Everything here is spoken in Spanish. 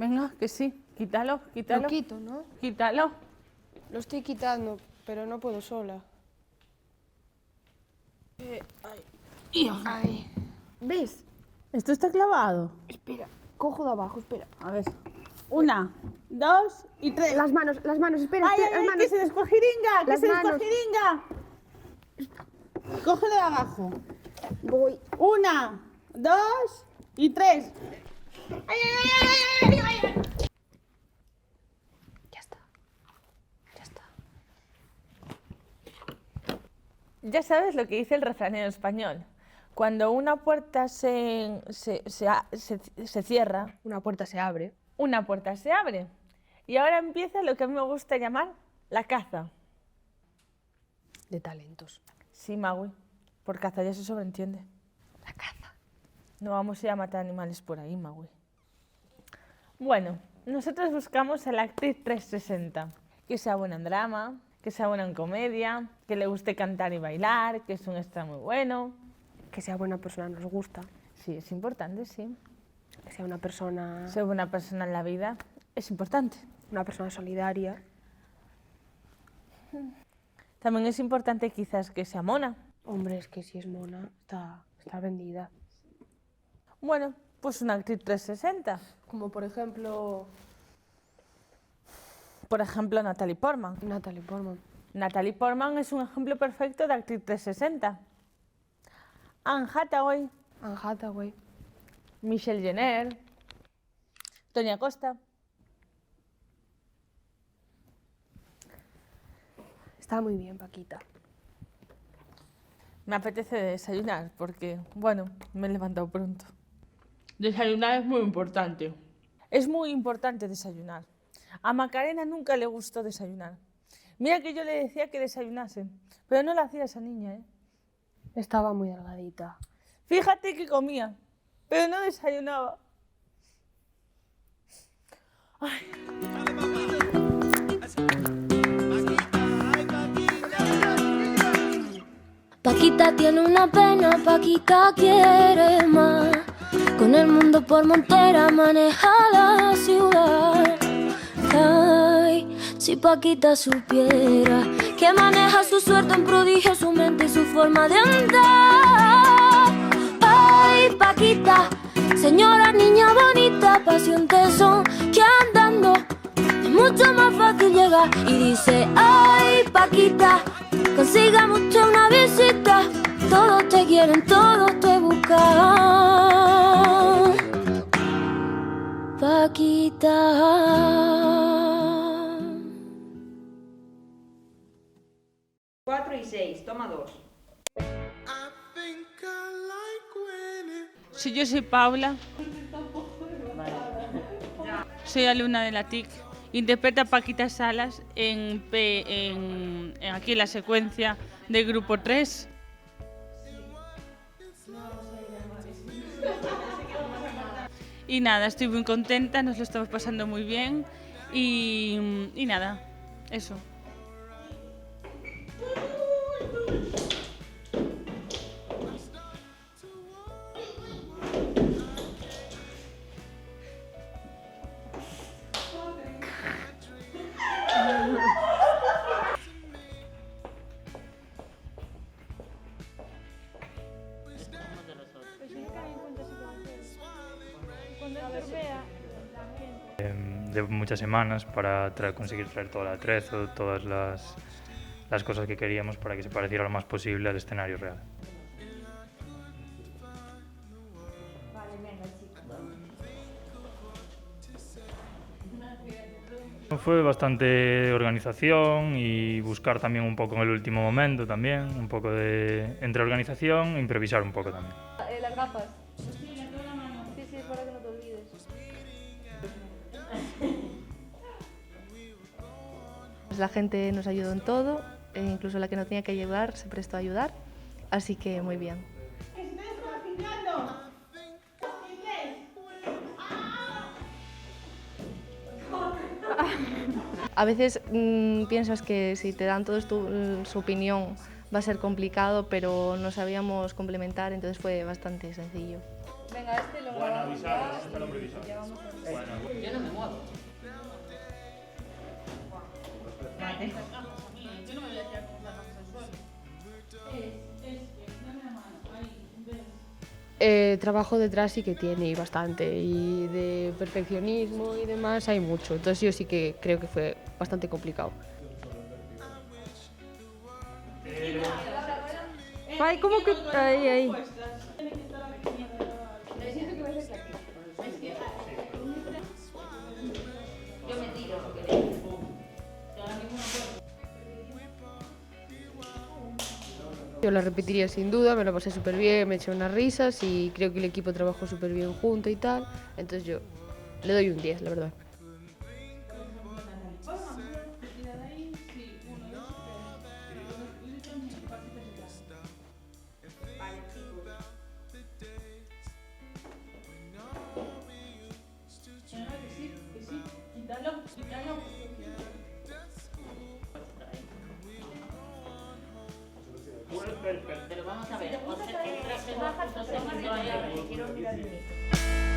Venga, que sí. Quítalo, quítalo. Lo quito, ¿no? Quítalo. Lo estoy quitando, pero no puedo sola. Ay. ¿Ves? ¿Esto está clavado? Espera, cojo de abajo, espera. A ver. 1, 2 y 3. Las manos, espera, ¡Ay, espera, ay, las ay! manos. ¡Que se descogiringa! ¡Que Las se manos. descogiringa! Cógelo de abajo. Voy. 1, 2 y 3. ¡Ay, ay, ay, ay, ay, ay! Ya está. Ya está. Ya sabes lo que dice el refrán en español. Cuando una puerta se cierra, Una puerta se abre. una puerta se abre. Y ahora empieza lo que a mí me gusta llamar la caza. De talentos. Sí, Magui, por caza ya se sobreentiende. La caza. No vamos a ir a matar animales por ahí, Magui. Bueno, nosotros buscamos a la actriz 360, que sea buena en drama, que sea buena en comedia, que le guste cantar y bailar, que es un extra muy bueno. Que sea buena persona nos gusta. Sí, es importante, sí. Que sea una persona Ser buena persona en la vida es importante. solidaria. También es importante quizás que sea mona. Hombre, es que si es mona, está vendida. Bueno, pues una actriz 360. Como por ejemplo, Por ejemplo, Natalie Portman. Natalie Portman. Natalie Portman es un ejemplo perfecto de actriz 360. Anne Hathaway, Anne Hathaway. Michelle Jenner, Toni Acosta. Está muy bien, Paquita. Me apetece desayunar porque, bueno, me he levantado pronto. Desayunar es muy importante. Es muy importante desayunar. A Macarena nunca le gustó desayunar. Mira que yo le decía que desayunase, pero no lo hacía esa niña, ¿eh? Estaba muy delgadita. Fíjate que comía, pero no desayunaba. Paquita tiene una pena, Paquita quiere más. Con el mundo por montera maneja la ciudad. Ay, si Paquita supiera que maneja su suerte en prodigio, su mente y su forma de andar. Ay, Paquita, señora niña bonita, pacientes son que andando es mucho más fácil llegar. Y dice, ay, Paquita, consigamos usted una visita. Todos te quieren, todos te buscan. Paquita. 4 y 6, toma 2. Si yo soy Paula, soy alumna de la TIC, interpreta a Paquita Salas aquí en la secuencia del grupo 3. Y nada, estoy muy contenta, nos lo estamos pasando muy bien y nada, eso. De muchas semanas para conseguir traer todo el atrezo, todas las cosas que queríamos para que se pareciera lo más posible al escenario real. Fue bastante organización y buscar también un poco en el último momento también, un poco de entre organización e improvisar un poco también. Las gafas. Sí, la mano. Sí, sí, para que no te olvides. La gente nos ayudó en todo, e incluso la que no tenía que ayudar se prestó a ayudar, así que muy bien. A veces piensas que si te dan todos su opinión va a ser complicado, pero nos sabíamos complementar, entonces fue bastante sencillo. Venga, este lo Bueno, grabamos avisar, ya ¿dónde está el hombre y visado? ya vamos a ver. Bueno, Yo no me muevo. Yo no me voy a tirar con las gafas al suelo. Dame la mano, ahí, ves. Trabajo detrás sí que tiene y bastante, y de perfeccionismo y demás hay mucho, entonces yo sí que creo que fue bastante complicado. Ay, ¿cómo que...? Ahí. Yo me tiro, si queréis. Yo la repetiría sin duda, me lo pasé súper bien, me eché unas risas y creo que el equipo trabajó súper bien junto y tal, entonces yo le doy un 10, la verdad. Pero vamos a ver, o sea, que tras el bajas, o sea, quiero mirar el micro.